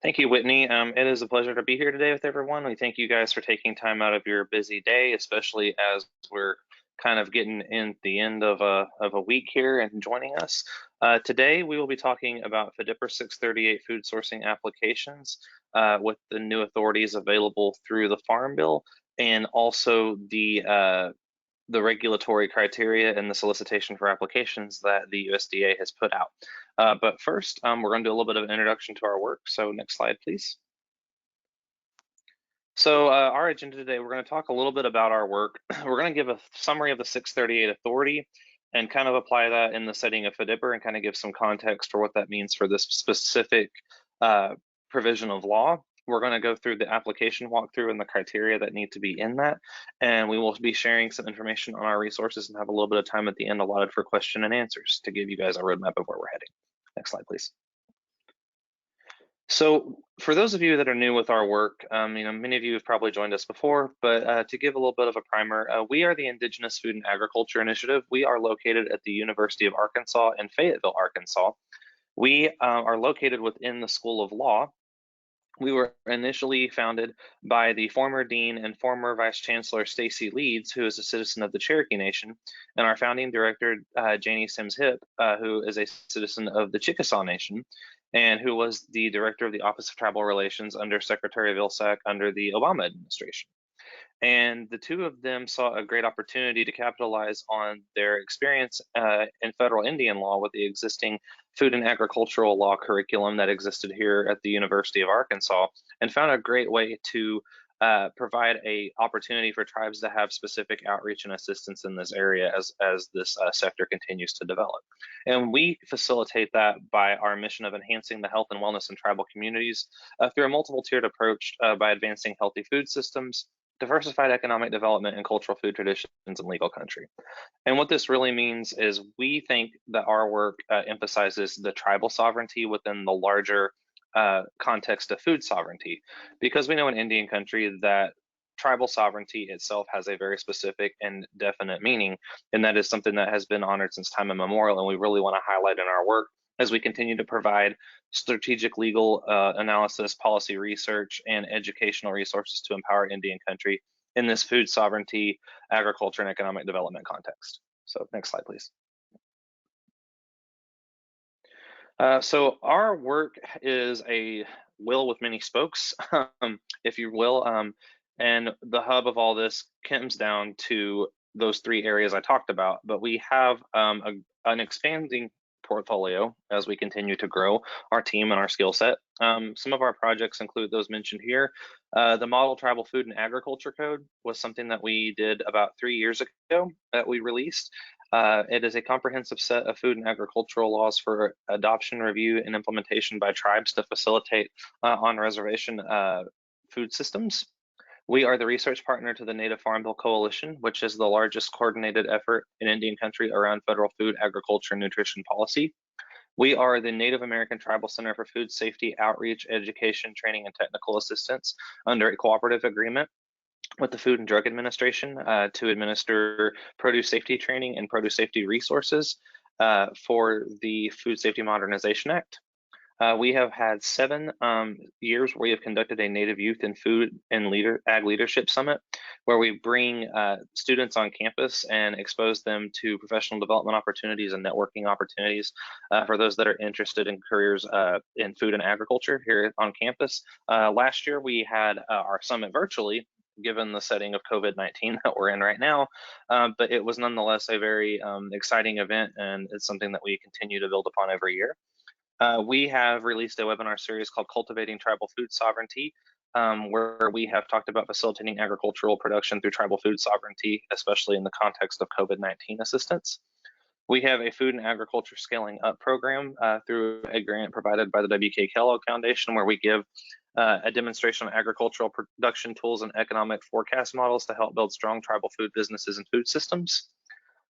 Thank you, Whitney. It is a pleasure to be here today with everyone. We thank you guys for taking time out of your busy day, especially as we're kind of getting in the end of a week here and joining us. Today, we will be talking about FDPIR 638 food sourcing applications with the new authorities available through the Farm Bill and also the regulatory criteria and the solicitation for applications that the USDA has put out. But first, we're going to do a little bit of an introduction to our work. So next slide, please. So our agenda today, we're going to talk a little bit about our work. We're going to give a summary of the 638 authority and kind of apply that in the setting of FDPIR and kind of give some context for what that means for this specific provision of law. We're going to go through the application walkthrough and the criteria that need to be in that. And we will be sharing some information on our resources and have a little bit of time at the end allotted for question and answers to give you guys a roadmap of where we're heading. Next slide, please. So for those of you that are new with our work, many of you have probably joined us before, but to give a little bit of a primer, we are the Indigenous Food and Agriculture Initiative. We are located at the University of Arkansas in Fayetteville, Arkansas. We are located within the School of Law. We were initially founded by the former dean and former vice chancellor Stacy Leeds, who is a citizen of the Cherokee Nation, and our founding director Janie Sims Hip, who is a citizen of the Chickasaw Nation, and who was the director of the Office of Tribal Relations under Secretary Vilsack under the Obama administration. And the two of them saw a great opportunity to capitalize on their experience in federal Indian law with the existing food and agricultural law curriculum that existed here at the University of Arkansas, and found a great way to provide a opportunity for tribes to have specific outreach and assistance in this area as this sector continues to develop. And we facilitate that by our mission of enhancing the health and wellness in tribal communities through a multiple tiered approach by advancing healthy food systems, diversified economic development, and cultural food traditions in legal country. And what this really means is we think that our work emphasizes the tribal sovereignty within the larger context of food sovereignty, because we know in Indian country that tribal sovereignty itself has a very specific and definite meaning, and that is something that has been honored since time immemorial, and we really want to highlight in our work as we continue to provide strategic legal analysis, policy research, and educational resources to empower Indian country in this food sovereignty, agriculture, and economic development context. So next slide, please. So our work is a wheel with many spokes, if you will, and the hub of all this comes down to those three areas I talked about, but we have an expanding portfolio as we continue to grow our team and our skill set. Some of our projects include those mentioned here. The Model Tribal Food and Agriculture Code was something that we did about 3 years ago that we released. It is a comprehensive set of food and agricultural laws for adoption, review, and implementation by tribes to facilitate on-reservation food systems. We are the research partner to the Native Farm Bill Coalition, which is the largest coordinated effort in Indian country around federal food, agriculture, and nutrition policy. We are the Native American Tribal Center for Food Safety, Outreach, Education, Training, and Technical Assistance under a cooperative agreement with the Food and Drug Administration to administer produce safety training and produce safety resources for the Food Safety Modernization Act. We have had 7 years where we have conducted a Native Youth and Food and Ag Leadership Summit, where we bring students on campus and expose them to professional development opportunities and networking opportunities for those that are interested in careers in food and agriculture here on campus. Last year, we had our summit virtually, given the setting of COVID-19 that we're in right now, but it was nonetheless a very exciting event, and it's something that we continue to build upon every year. We have released a webinar series called Cultivating Tribal Food Sovereignty, where we have talked about facilitating agricultural production through tribal food sovereignty, especially in the context of COVID-19 assistance. We have a food and agriculture scaling up program through a grant provided by the W.K. Kellogg Foundation, where we give a demonstration on agricultural production tools and economic forecast models to help build strong tribal food businesses and food systems.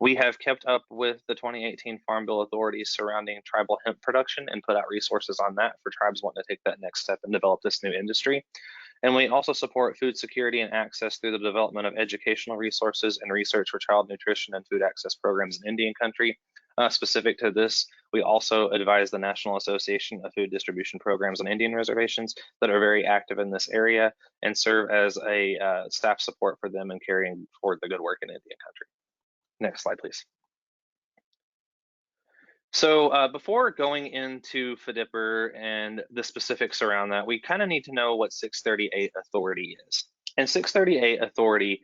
We have kept up with the 2018 Farm Bill authorities surrounding tribal hemp production and put out resources on that for tribes wanting to take that next step and develop this new industry. And we also support food security and access through the development of educational resources and research for child nutrition and food access programs in Indian country, Specific to this, we also advise the National Association of Food Distribution Programs on Indian Reservations that are very active in this area and serve as a staff support for them in carrying forward the good work in Indian country. Next slide, please. So before going into FDPIR and the specifics around that, we kind of need to know what 638 authority is. And 638 authority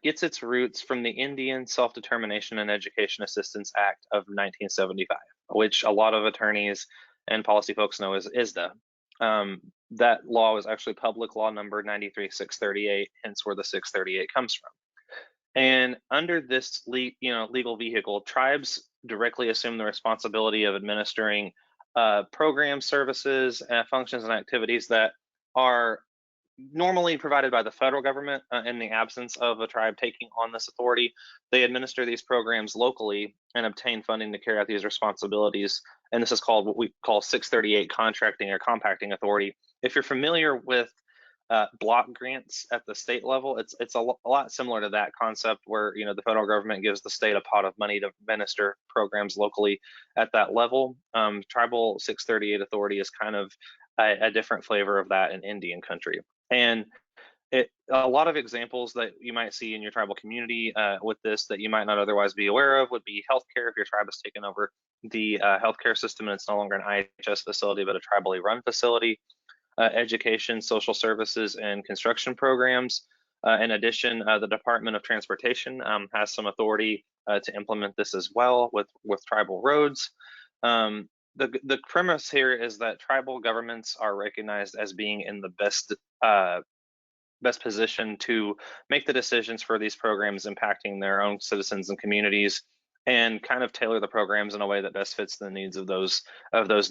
gets its roots from the Indian Self-Determination and Education Assistance Act of 1975, which a lot of attorneys and policy folks know as ISDA. That law was actually Public Law Number 93-638, hence where the 638 comes from. And under this legal vehicle, tribes directly assume the responsibility of administering programs, services, functions, and activities that are normally provided by the federal government in the absence of a tribe taking on this authority. They administer these programs locally and obtain funding to carry out these responsibilities. And this is called what we call 638 contracting or compacting authority. If you're familiar with block grants at the state level, it's a lot similar to that concept where the federal government gives the state a pot of money to administer programs locally at that level. Tribal 638 authority is kind of a different flavor of that in Indian country. And a lot of examples that you might see in your tribal community with this that you might not otherwise be aware of would be healthcare. If your tribe has taken over the healthcare system and it's no longer an IHS facility but a tribally run facility. Education, social services, and construction programs. In addition, the Department of Transportation has some authority to implement this as well with tribal roads. The premise here is that tribal governments are recognized as being in the best position to make the decisions for these programs impacting their own citizens and communities, and kind of tailor the programs in a way that best fits the needs of those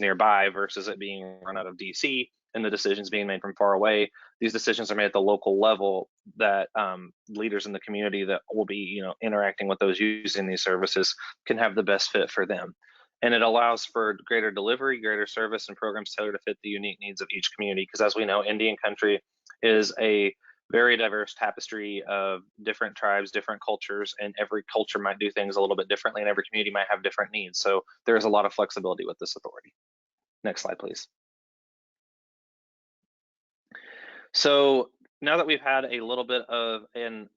nearby versus it being run out of DC and the decisions being made from far away. These decisions are made at the local level that leaders in the community that will be interacting with those using these services can have the best fit for them. And it allows for greater delivery, greater service, and programs tailored to fit the unique needs of each community. Because as we know, Indian country is a very diverse tapestry of different tribes, different cultures, and every culture might do things a little bit differently, and every community might have different needs. So there's a lot of flexibility with this authority. Next slide, please. So now that we've had a little bit of an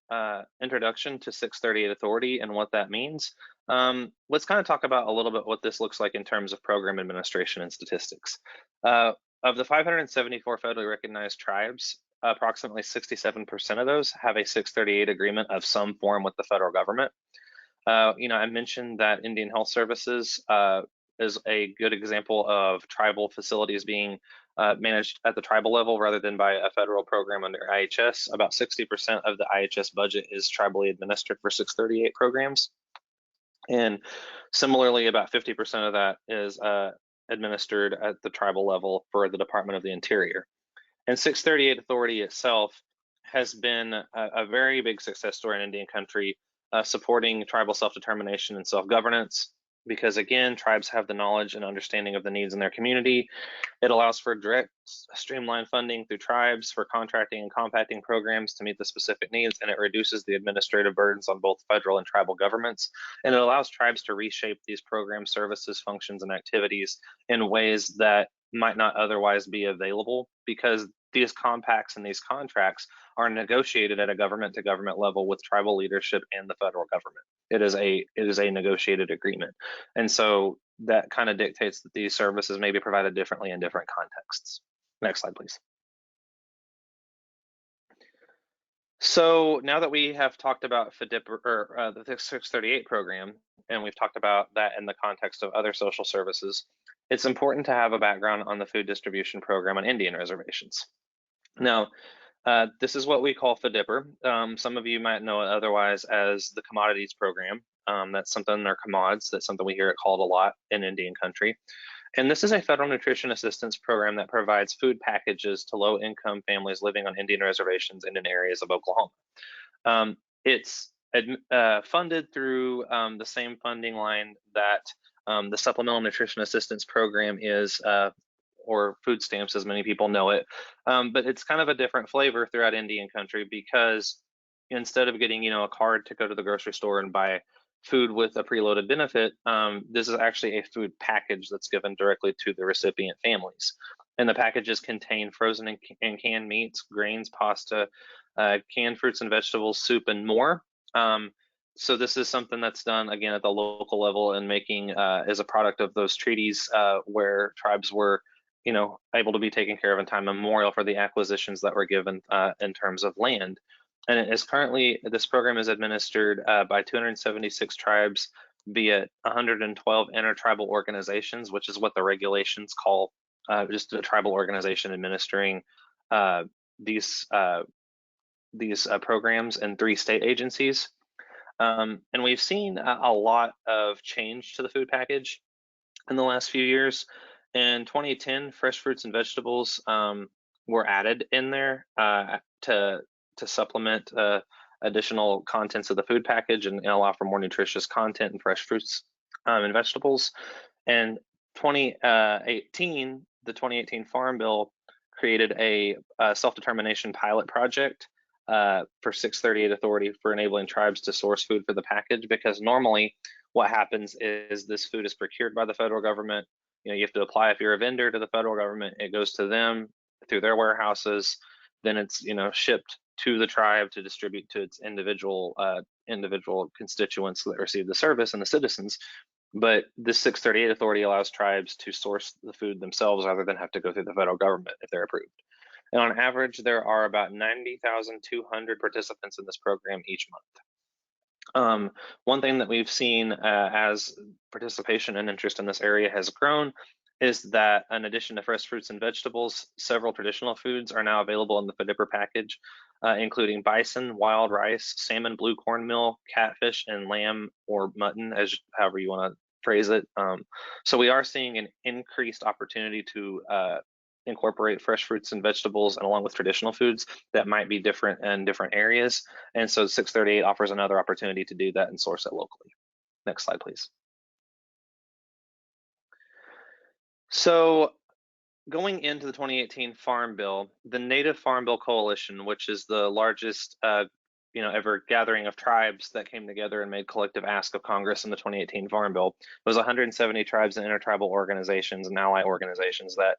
introduction to 638 authority and what that means, let's kind of talk about a little bit what this looks like in terms of program administration and statistics. Of the 574 federally recognized tribes, approximately 67% of those have a 638 agreement of some form with the federal government. I mentioned that Indian Health Services is a good example of tribal facilities being managed at the tribal level rather than by a federal program under IHS. About 60% of the IHS budget is tribally administered for 638 programs. And similarly, about 50% of that is administered at the tribal level for the Department of the Interior. And 638 authority itself has been a very big success story in Indian country, supporting tribal self-determination and self-governance, because again, tribes have the knowledge and understanding of the needs in their community. It allows for direct streamlined funding through tribes for contracting and compacting programs to meet the specific needs, and it reduces the administrative burdens on both federal and tribal governments. And it allows tribes to reshape these programs, services, functions, and activities in ways that might not otherwise be available, because these compacts and these contracts are negotiated at a government to government level with tribal leadership and the federal government. It is a negotiated agreement. And so that kind of dictates that these services may be provided differently in different contexts. Next slide, please. So now that we have talked about FDPIR, the 638 program, and we've talked about that in the context of other social services, it's important to have a background on the food distribution program on Indian reservations. Now, this is what we call FDPIR. Some of you might know it otherwise as the commodities program. That's something, or commods, that's something we hear it called a lot in Indian country. And this is a federal nutrition assistance program that provides food packages to low-income families living on Indian reservations and in areas of Oklahoma. It's funded through the same funding line that the Supplemental Nutrition Assistance Program is, or food stamps as many people know it. But it's kind of a different flavor throughout Indian country, because instead of getting a card to go to the grocery store and buy food with a preloaded benefit, this is actually a food package that's given directly to the recipient families. And the packages contain frozen and canned meats, grains, pasta, canned fruits and vegetables, soup, and more. So this is something that's done, again, at the local level and making as a product of those treaties where tribes were, able to be taken care of in time immemorial for the acquisitions that were given in terms of land. And it is currently, this program is administered by 276 tribes via 112 intertribal organizations, which is what the regulations call just a tribal organization administering these programs in 3 state agencies. And we've seen a lot of change to the food package in the last few years. In 2010, fresh fruits and vegetables were added in there to supplement additional contents of the food package and allow for more nutritious content in fresh fruits and vegetables. And 2018, the 2018 Farm Bill created a self-determination pilot project for 638 authority for enabling tribes to source food for the package, because normally what happens is this food is procured by the federal government. You have to apply if you're a vendor to the federal government. It goes to them through their warehouses. Then it's shipped to the tribe to distribute to its individual constituents that receive the service and the citizens. But this 638 authority allows tribes to source the food themselves rather than have to go through the federal government if they're approved. And on average, there are about 90,200 participants in this program each month. One thing that we've seen as participation and interest in this area has grown is that in addition to fresh fruits and vegetables, several traditional foods are now available in the FDPIR package, including bison, wild rice, salmon, blue cornmeal, catfish, and lamb or mutton, as however you want to phrase it. So we are seeing an increased opportunity to incorporate fresh fruits and vegetables and along with traditional foods that might be different in different areas. And so 638 offers another opportunity to do that and source it locally. Next slide, please. So going into the 2018 Farm Bill, the Native Farm Bill Coalition, which is the largest ever gathering of tribes that came together and made collective ask of Congress in the 2018 Farm Bill, it was 170 tribes and intertribal organizations and ally organizations that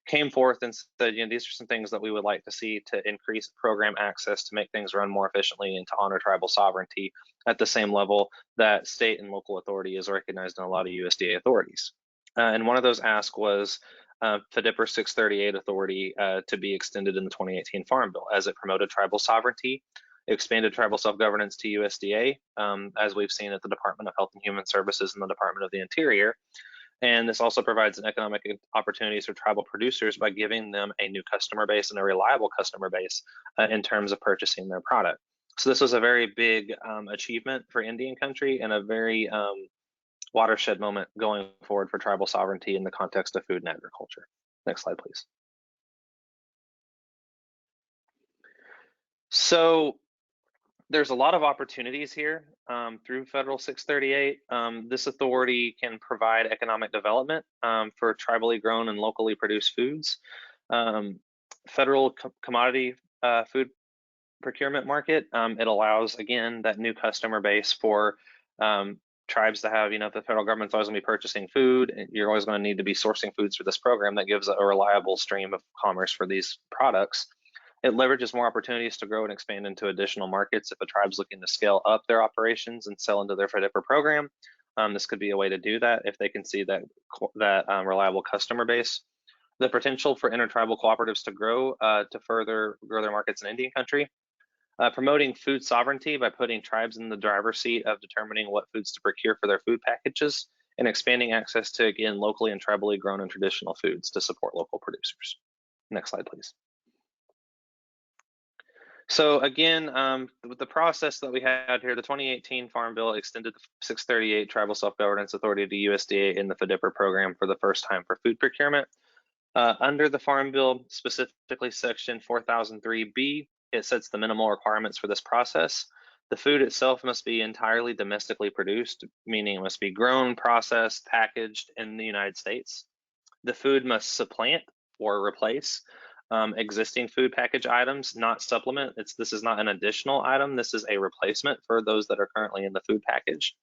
came forth and said, these are some things that we would like to see to increase program access, to make things run more efficiently, and to honor tribal sovereignty at the same level that state and local authority is recognized in a lot of USDA authorities. And one of those asks was FDPIR 638 authority to be extended in the 2018 Farm Bill, as it promoted tribal sovereignty, expanded tribal self-governance to USDA, as we've seen at the Department of Health and Human Services and the Department of the Interior. And this also provides an economic opportunities for tribal producers by giving them a new customer base and a reliable customer base in terms of purchasing their product. So this was a very big achievement for Indian country and a very watershed moment going forward for tribal sovereignty in the context of food and agriculture. Next slide, please. So there's a lot of opportunities here through Federal 638. This authority can provide economic development for tribally grown and locally produced foods. Federal commodity food procurement market, it allows, again, that new customer base for tribes to have, the federal government's always going to be purchasing food, and you're always going to need to be sourcing foods for this program that gives a reliable stream of commerce for these products. It leverages more opportunities to grow and expand into additional markets. If a tribe's looking to scale up their operations and sell into their FDPIR program, this could be a way to do that if they can see that reliable customer base. The potential for intertribal cooperatives to grow to further grow their markets in Indian country. Promoting food sovereignty by putting tribes in the driver's seat of determining what foods to procure for their food packages, and expanding access to, again, locally and tribally grown and traditional foods to support local producers. Next slide, please. So again, with the process that we had here, the 2018 Farm Bill extended the 638 Tribal Self-Governance Authority to USDA in the FDPIR program for the first time for food procurement. Under the Farm Bill, specifically Section 4003B, it sets the minimal requirements for this process. The food itself must be entirely domestically produced, meaning it must be grown, processed, packaged in the United States. The food must supplant or replace existing food package items, not supplement. This is not an additional item. This is a replacement for those that are currently in the food package.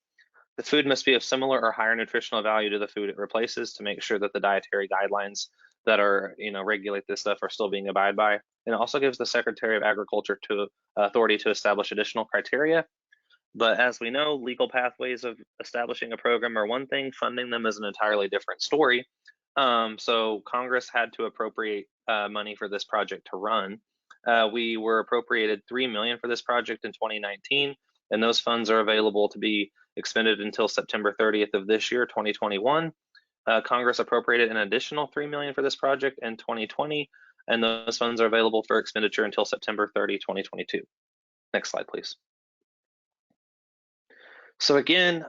The food must be of similar or higher nutritional value to the food it replaces to make sure that the dietary guidelines that are, regulate this stuff are still being abided by. And it also gives the Secretary of Agriculture authority to establish additional criteria. But as we know, legal pathways of establishing a program are one thing, funding them is an entirely different story. So Congress had to appropriate money for this project to run. We were appropriated $3 million for this project in 2019, and those funds are available to be expended until September 30th of this year, 2021. Congress appropriated an additional $3 million for this project in 2020, and those funds are available for expenditure until September 30, 2022. Next slide, please. So again,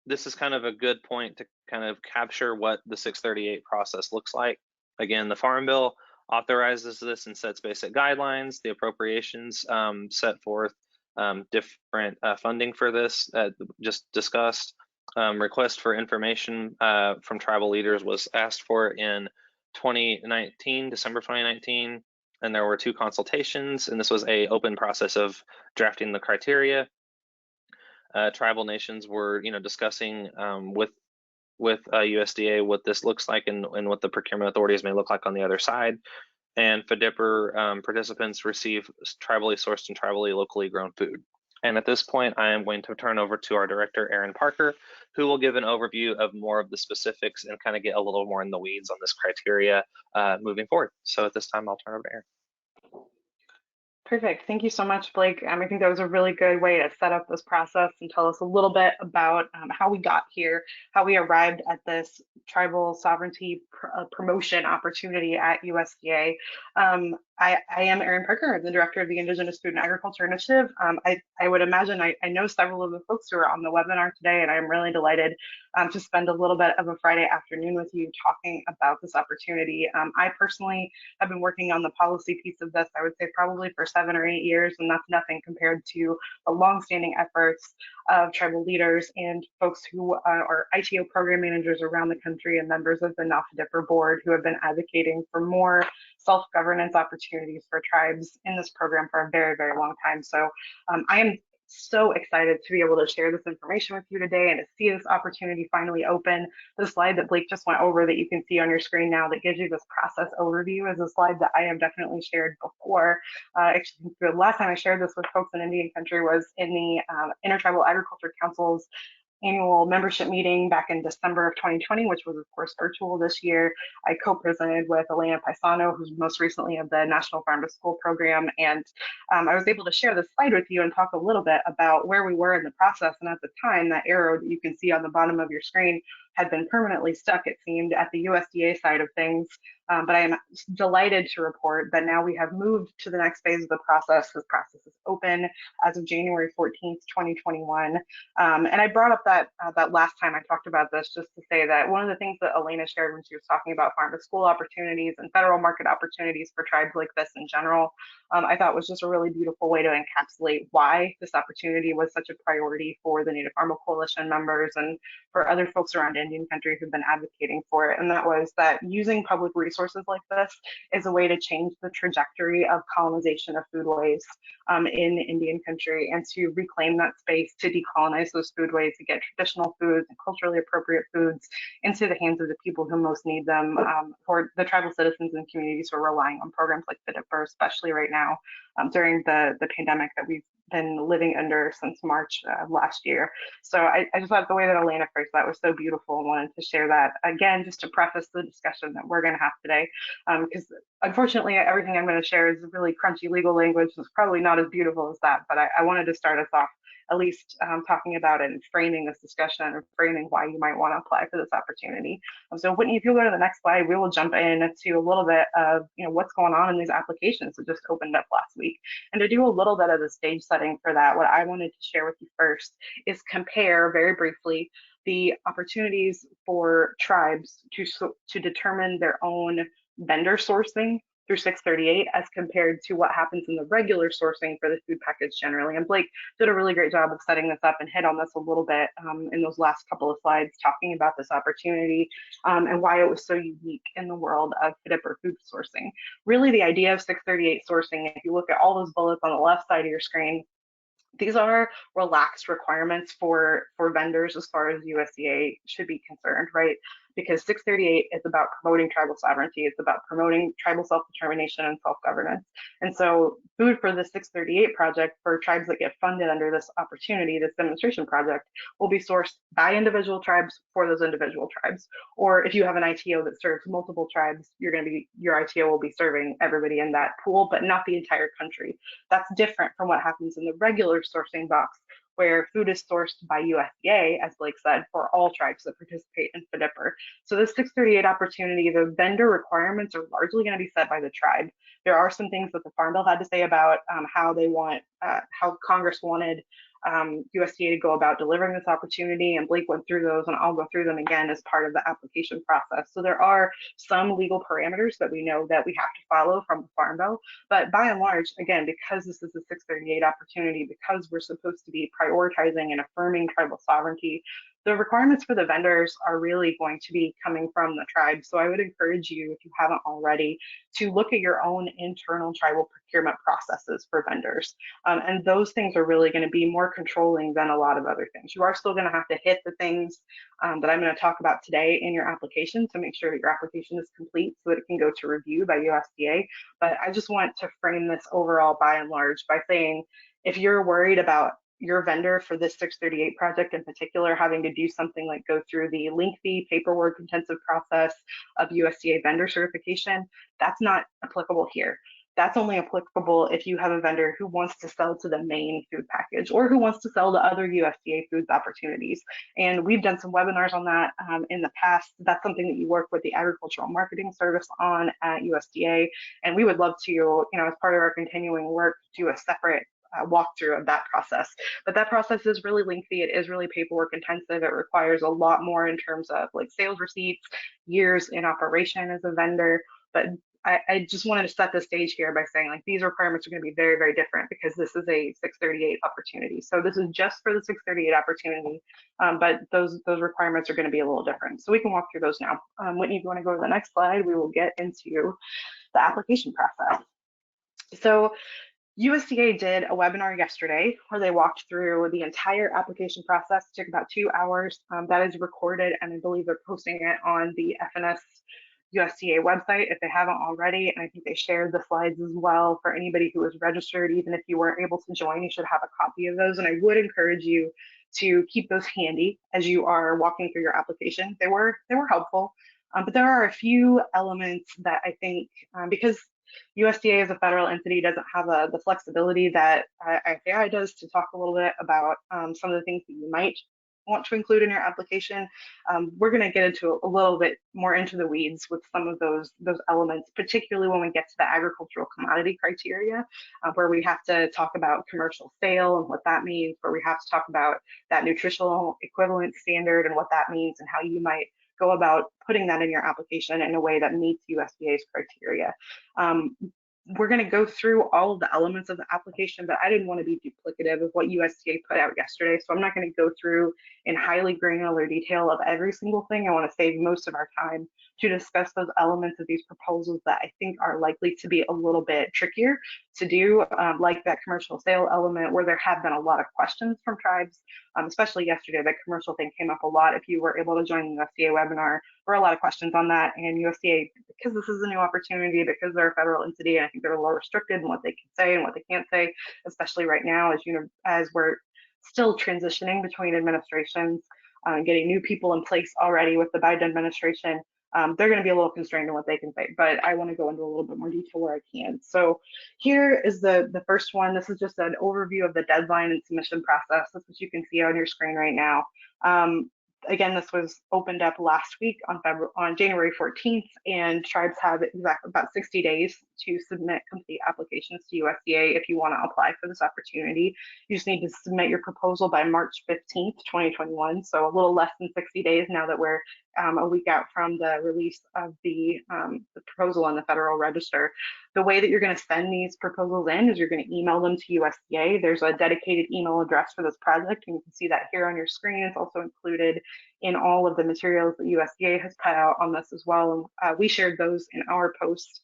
this is kind of a good point to kind of capture what the 638 process looks like. Again, the Farm Bill authorizes this and sets basic guidelines. The appropriations set forth different funding for this, just discussed. Request for information from tribal leaders was asked for in 2019, December 2019, and there were 2 consultations, and this was a open process of drafting the criteria. Tribal nations were, discussing with USDA what this looks like and what the procurement authorities may look like on the other side. And FDPIR participants receive tribally sourced and tribally locally grown food. And at this point, I am going to turn over to our director, Aaron Parker, who will give an overview of more of the specifics and kind of get a little more in the weeds on this criteria moving forward. So at this time, I'll turn over to Aaron. Perfect. Thank you so much, Blake. I think that was a really good way to set up this process and tell us a little bit about how we got here, how we arrived at this tribal sovereignty promotion opportunity at USDA. I am Erin Parker. I'm the director of the Indigenous Food and Agriculture Initiative. I would imagine I know several of the folks who are on the webinar today, and I'm really delighted to spend a little bit of a Friday afternoon with you talking about this opportunity. I personally have been working on the policy piece of this, I would say probably for 7 or 8 years, and that's nothing compared to the longstanding efforts of tribal leaders and folks who are ITO program managers around the country and members of the FDPIR board who have been advocating for more self-governance opportunities for tribes in this program for a very, very long time. So I am so excited to be able to share this information with you today and to see this opportunity finally open. The slide that Blake just went over that you can see on your screen now that gives you this process overview is a slide that I have definitely shared before. Actually, the last time I shared this with folks in Indian country was in the Intertribal Agriculture Council's annual membership meeting back in December of 2020, which was of course virtual this year. I co-presented with Elena Paisano, who's most recently of the National Farm to School program, and I was able to share this slide with you and talk a little bit about where we were in the process. And at the time, that arrow that you can see on the bottom of your screen had been permanently stuck, it seemed, at the USDA side of things. But I am delighted to report that now we have moved to the next phase of the process. This process is open as of January 14th, 2021. And I brought up that last time I talked about this just to say that one of the things that Elena shared when she was talking about farm to school opportunities and federal market opportunities for tribes like this in general, I thought was just a really beautiful way to encapsulate why this opportunity was such a priority for the Native Farmer Coalition members and for other folks around Indian country who've been advocating for it. And that was that using public resources like this is a way to change the trajectory of colonization of foodways in Indian country and to reclaim that space to decolonize those foodways, to get traditional foods and culturally appropriate foods into the hands of the people who most need them, for the tribal citizens and communities who are relying on programs like FDPIR, especially right now during the pandemic that we've been living under since March last year. So I just thought the way that Elena phrased that was so beautiful and wanted to share that again, just to preface the discussion that we're going to have today, because unfortunately everything I'm going to share is really crunchy legal language. It's probably not as beautiful as that, but I wanted to start us off at least talking about it and framing this discussion and framing why you might want to apply for this opportunity. So Whitney, if you'll go to the next slide, we will jump in to a little bit of what's going on in these applications that just opened up last week. And to do a little bit of the stage setting for that, what I wanted to share with you first is compare very briefly the opportunities for tribes to determine their own vendor sourcing through 638 as compared to what happens in the regular sourcing for the food package generally. And Blake did a really great job of setting this up and hit on this a little bit in those last couple of slides, talking about this opportunity and why it was so unique in the world of FDPIR food sourcing. Really, the idea of 638 sourcing, if you look at all those bullets on the left side of your screen, These are relaxed requirements for vendors as far as USDA should be concerned, right? Because 638 is about promoting tribal sovereignty, it's about promoting tribal self-determination and self-governance. And so food for the 638 project for tribes that get funded under this opportunity, this demonstration project, will be sourced by individual tribes for those individual tribes. Or if you have an ITO that serves multiple tribes, your ITO will be serving everybody in that pool, but not the entire country. That's different from what happens in the regular sourcing box, where food is sourced by USDA, as Blake said, for all tribes that participate in FDPIR. So this 638 opportunity, the vendor requirements are largely going to be set by the tribe. There are some things that the Farm Bill had to say about how they want, how Congress wanted USDA to go about delivering this opportunity, and Blake went through those, and I'll go through them again as part of the application process. So there are some legal parameters that we know that we have to follow from the Farm Bill, but by and large, again, because this is a 638 opportunity, because we're supposed to be prioritizing and affirming tribal sovereignty, the requirements for the vendors are really going to be coming from the tribe. So I would encourage you, if you haven't already, to look at your own internal tribal procurement processes for vendors. And those things are really going to be more controlling than a lot of other things. You are still going to have to hit the things that I'm going to talk about today in your application to make sure that your application is complete so that it can go to review by USDA. But I just want to frame this overall by and large by saying, if you're worried about your vendor for this 638 project in particular having to do something like go through the lengthy paperwork intensive process of USDA vendor certification, that's not applicable here. That's only applicable if you have a vendor who wants to sell to the main food package or who wants to sell to other USDA foods opportunities. And we've done some webinars on that in the past. That's something that you work with the Agricultural Marketing Service on at USDA. And we would love to, as part of our continuing work, do a separate walkthrough of that process. But that process is really lengthy. It is really paperwork intensive. It requires a lot more in terms of like sales receipts, years in operation as a vendor. But I just wanted to set the stage here by saying like these requirements are going to be very, very different because this is a 638 opportunity. So this is just for the 638 opportunity, but those requirements are going to be a little different. So we can walk through those now. Whitney, if you want to go to the next slide, we will get into the application process. So USDA did a webinar yesterday where they walked through the entire application process. It took about 2 hours. That is recorded, and I believe they're posting it on the FNS USDA website if they haven't already. And I think they shared the slides as well for anybody who was registered. Even if you weren't able to join, you should have a copy of those. And I would encourage you to keep those handy as you are walking through your application. They were helpful, but there are a few elements that I think because USDA as a federal entity doesn't have the flexibility that IFAI does to talk a little bit about some of the things that you might want to include in your application. We're going to get into a little bit more into the weeds with some of those elements, particularly when we get to the agricultural commodity criteria, where we have to talk about commercial sale and what that means, where we have to talk about that nutritional equivalence standard and what that means and how you might go about putting that in your application in a way that meets USDA's criteria. We're going to go through all of the elements of the application, but I didn't want to be duplicative of what USDA put out yesterday, so I'm not going to go through in highly granular detail of every single thing. I want to save most of our time to discuss those elements of these proposals that I think are likely to be a little bit trickier to do, like that commercial sale element where there have been a lot of questions from tribes, especially yesterday. That commercial thing came up a lot. If you were able to join the USDA webinar, there were a lot of questions on that, and USDA, because this is a new opportunity, because they're a federal entity, and I think they're a little restricted in what they can say and what they can't say, especially right now as we're still transitioning between administrations, getting new people in place already with the Biden administration. They're going to be a little constrained in what they can say, but I want to go into a little bit more detail where I can. So here is the first one. This is just an overview of the deadline and submission process. That's what you can see on your screen right now. Again, this was opened up last week on January 14th, and tribes have exactly about 60 days to submit complete applications to USDA if you want to apply for this opportunity. You just need to submit your proposal by March 15th, 2021, so a little less than 60 days now that we're a week out from the release of the proposal on the Federal Register. The way that you're going to send these proposals in is you're going to email them to USDA. There's a dedicated email address for this project, and you can see that here on your screen. It's also included in all of the materials that USDA has put out on this as well. And we shared those in our post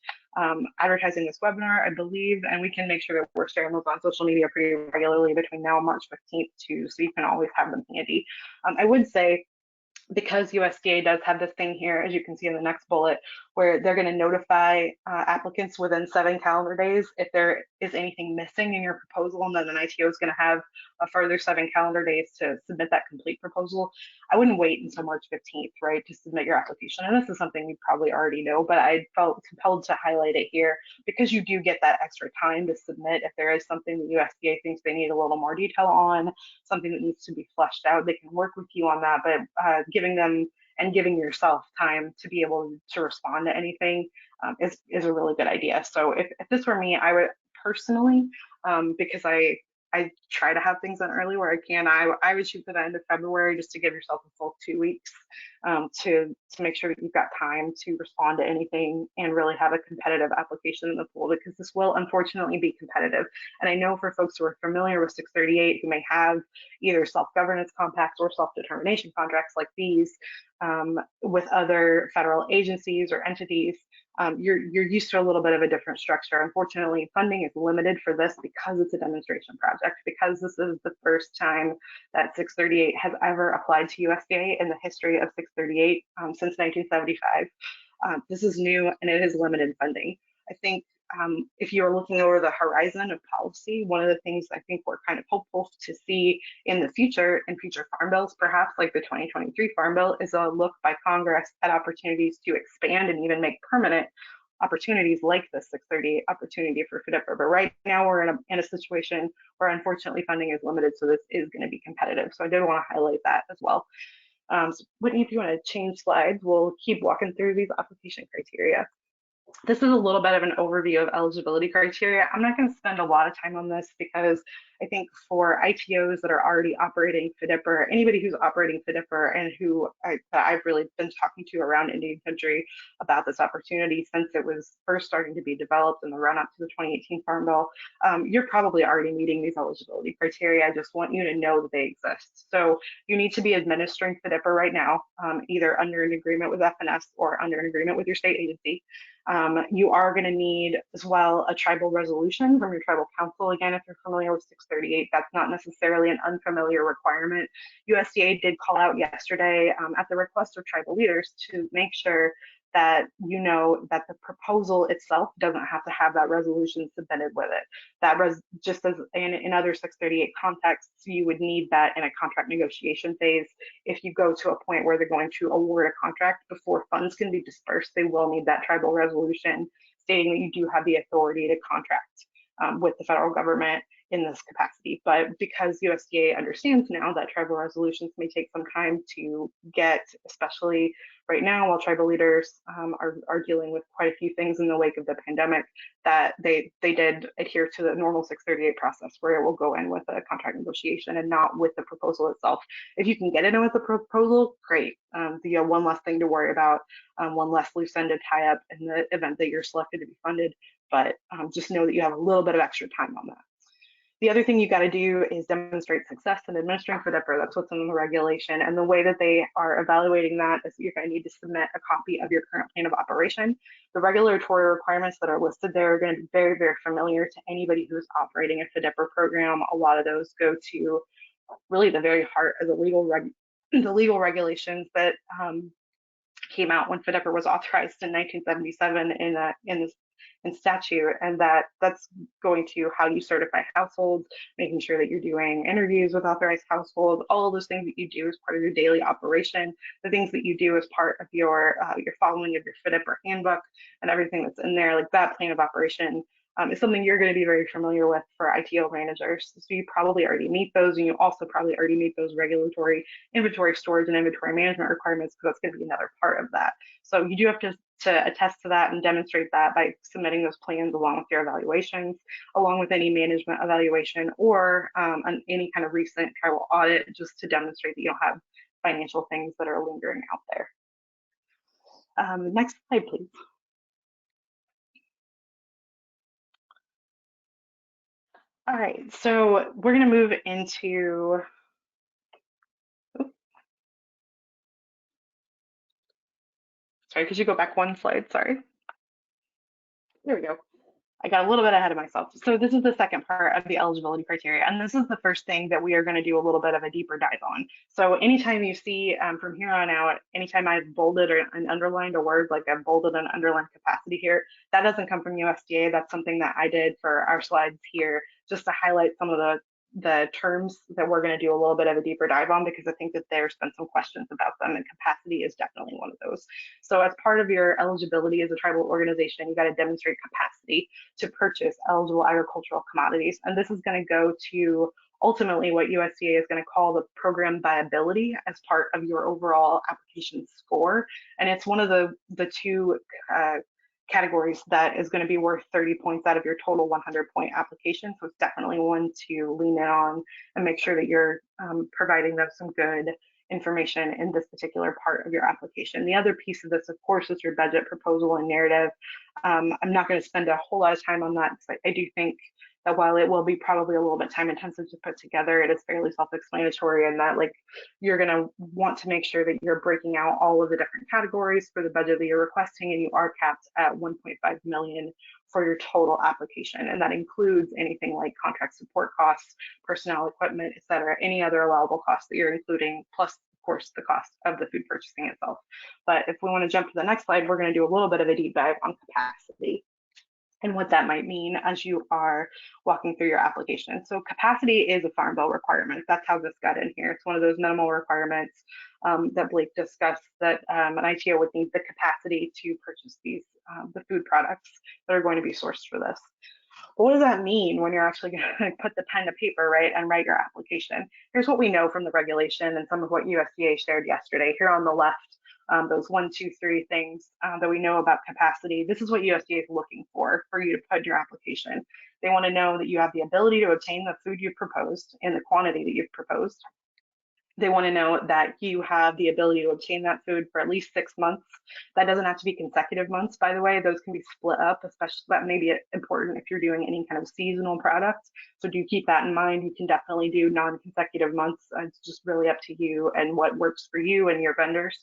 advertising this webinar, I believe, and we can make sure that we're sharing those on social media pretty regularly between now and March 15th too, so you can always have them handy. I would say, because USDA does have this thing here, as you can see in the next bullet, where they're going to notify applicants within 7 calendar days if there is anything missing in your proposal, and then an ITO is going to have a further 7 calendar days to submit that complete proposal. I wouldn't wait until March 15th, right, to submit your application. And this is something you probably already know, but I felt compelled to highlight it here because you do get that extra time to submit if there is something that USDA thinks they need a little more detail on, something that needs to be fleshed out. They can work with you on that, but giving them and giving yourself time to be able to respond to anything is a really good idea. So if this were me, I would personally, because I try to have things done early where I can. I would shoot for the end of February just to give yourself a full 2 weeks to make sure that you've got time to respond to anything and really have a competitive application in the pool, because this will unfortunately be competitive. And I know for folks who are familiar with 638 who may have either self-governance compacts or self-determination contracts like these with other federal agencies or entities, you're used to a little bit of a different structure. Unfortunately, funding is limited for this because it's a demonstration project, because this is the first time that 638 has ever applied to USDA in the history of 638 since 1975. This is new and it is limited funding. I think if you're looking over the horizon of policy, one of the things I think we're kind of hopeful to see in the future, in future farm bills, perhaps like the 2023 Farm Bill, is a look by Congress at opportunities to expand and even make permanent opportunities like the 638 opportunity for FDPIR. But right now we're in a situation where unfortunately funding is limited, so this is going to be competitive. So I did want to highlight that as well. So Whitney, if you want to change slides, we'll keep walking through these application criteria. This is a little bit of an overview of eligibility criteria. I'm not going to spend a lot of time on this because I think for ITOs that are already operating FDPIR, anybody who's operating FDPIR and who I've really been talking to around Indian country about this opportunity since it was first starting to be developed in the run up to the 2018 Farm Bill, you're probably already meeting these eligibility criteria. I just want you to know that they exist. So you need to be administering FDPIR right now, either under an agreement with FNS or under an agreement with your state agency. You are going to need as well a tribal resolution from your tribal council. Again, if you're familiar with 638, that's not necessarily an unfamiliar requirement. USDA did call out yesterday at the request of tribal leaders to make sure that you know that the proposal itself doesn't have to have that resolution submitted with it. That just as in other 638 contexts, you would need that in a contract negotiation phase. If you go to a point where they're going to award a contract before funds can be dispersed, they will need that tribal resolution stating that you do have the authority to contract with the federal government in this capacity. But because USDA understands now that tribal resolutions may take some time to get, especially right now while tribal leaders are dealing with quite a few things in the wake of the pandemic, that they did adhere to the normal 638 process where it will go in with a contract negotiation and not with the proposal itself. If you can get it in with the proposal, great. You have one less thing to worry about, one less loose end to tie up in the event that you're selected to be funded. But just know that you have a little bit of extra time on that. The other thing you got to do is demonstrate success in administering FDPIR. That's what's in the regulation. And the way that they are evaluating that is you're going to need to submit a copy of your current plan of operation. The regulatory requirements that are listed there are going to be very, very familiar to anybody who's operating a FDPIR program. A lot of those go to really the very heart of the legal regulations that came out when FDPIR was authorized in 1977 in statute, and that's going to how you certify households, making sure that you're doing interviews with authorized households, all of those things that you do as part of your daily operation, the things that you do as part of your following of your FDPIR handbook and everything that's in there, like that plan of operation is something you're going to be very familiar with for ITO managers. So you probably already meet those, and you also probably already meet those regulatory inventory storage and inventory management requirements, because that's going to be another part of that. So you do have to attest to that and demonstrate that by submitting those plans along with your evaluations, along with any management evaluation or any kind of recent tribal audit, just to demonstrate that you don't have financial things that are lingering out there. Next slide, please. All right, so we're going to move into, sorry, could you go back one slide? Sorry. There we go. I got a little bit ahead of myself. So this is the second part of the eligibility criteria, and this is the first thing that we are going to do a little bit of a deeper dive on. So anytime you see from here on out, anytime I've bolded or and underlined a word, like I've bolded and underlined capacity here, that doesn't come from USDA. That's something that I did for our slides here, just to highlight some of the terms that we're going to do a little bit of a deeper dive on, because I think that there's been some questions about them, and capacity is definitely one of those. So as part of your eligibility as a tribal organization, you got to demonstrate capacity to purchase eligible agricultural commodities. And this is going to go to ultimately what USDA is going to call the program viability as part of your overall application score. And it's one of the two categories that is going to be worth 30 points out of your total 100-point application. So it's definitely one to lean in on and make sure that you're providing them some good information in this particular part of your application. The other piece of this, of course, is your budget proposal and narrative. I'm not going to spend a whole lot of time on that, because I do think that while it will be probably a little bit time intensive to put together, it is fairly self-explanatory, and that like you're going to want to make sure that you're breaking out all of the different categories for the budget that you're requesting, and you are capped at 1.5 million for your total application. And that includes anything like contract support costs, personnel, equipment, et cetera, any other allowable costs that you're including, plus of course the cost of the food purchasing itself. But if we want to jump to the next slide, we're going to do a little bit of a deep dive on capacity and what that might mean as you are walking through your application. So capacity is a Farm Bill requirement. That's how this got in here. It's one of those minimal requirements that Blake discussed, that an ITO would need the capacity to purchase these the food products that are going to be sourced for this. But what does that mean when you're actually going to put the pen to paper, right, and write your application? Here's what we know from the regulation and some of what USDA shared yesterday. Here on the left, those 1, 2, 3 things that we know about capacity. This is what USDA is looking for you to put in your application. They want to know that you have the ability to obtain the food you've proposed in the quantity that you've proposed. They want to know that you have the ability to obtain that food for at least 6 months. That doesn't have to be consecutive months, by the way. Those can be split up, especially that may be important if you're doing any kind of seasonal product. So do keep that in mind. You can definitely do non-consecutive months. It's just really up to you and what works for you and your vendors.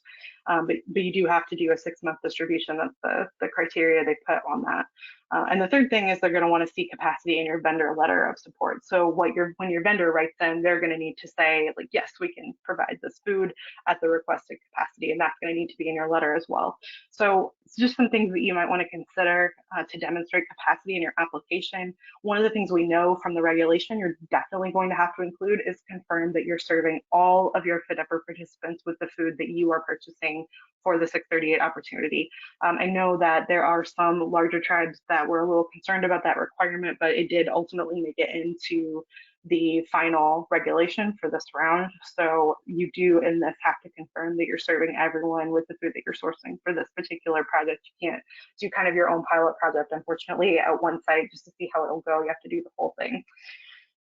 But you do have to do a 6-month distribution. That's the criteria they put on that. And the third thing is they're going to want to see capacity in your vendor letter of support. So when your vendor writes in, they're going to need to say, like, yes, we can provide this food at the requested capacity, and that's going to need to be in your letter as well. So it's just some things that you might want to consider to demonstrate capacity in your application. One of the things we know from the regulation you're definitely going to have to include is confirm that you're serving all of your FDPIR participants with the food that you are purchasing for the 638 opportunity. I know that there are some larger tribes that were a little concerned about that requirement, but it did ultimately make it into the final regulation for this round. So you do in this have to confirm that you're serving everyone with the food that you're sourcing for this particular project. You can't do kind of your own pilot project, unfortunately, at one site just to see how it'll go. You have to do the whole thing.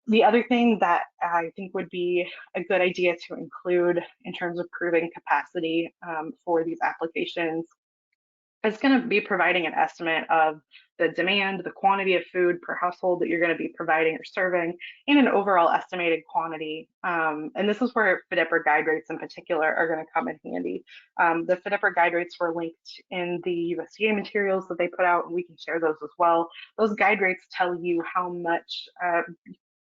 The other thing that I think would be a good idea to include in terms of proving capacity for these applications is going to be providing an estimate of the demand, the quantity of food per household that you're going to be providing or serving, and an overall estimated quantity. And this is where FDPIR guide rates in particular are going to come in handy. The FDPIR guide rates were linked in the USDA materials that they put out, and we can share those as well. Those guide rates tell you how much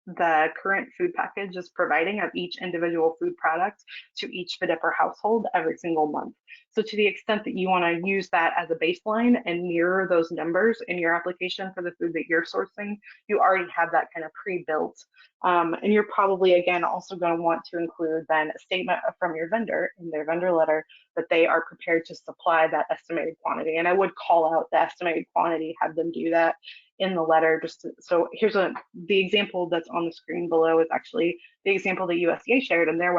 the current food package is providing of each individual food product to each FDPIR household every single month. So to the extent that you want to use that as a baseline and mirror those numbers in your application for the food that you're sourcing, you already have that kind of pre-built. And you're probably, again, also going to want to include then a statement from your vendor in their vendor letter that they are prepared to supply that estimated quantity. And I would call out the estimated quantity, have them do that in the letter. So here's the example that's on the screen below is actually the example that USDA shared in their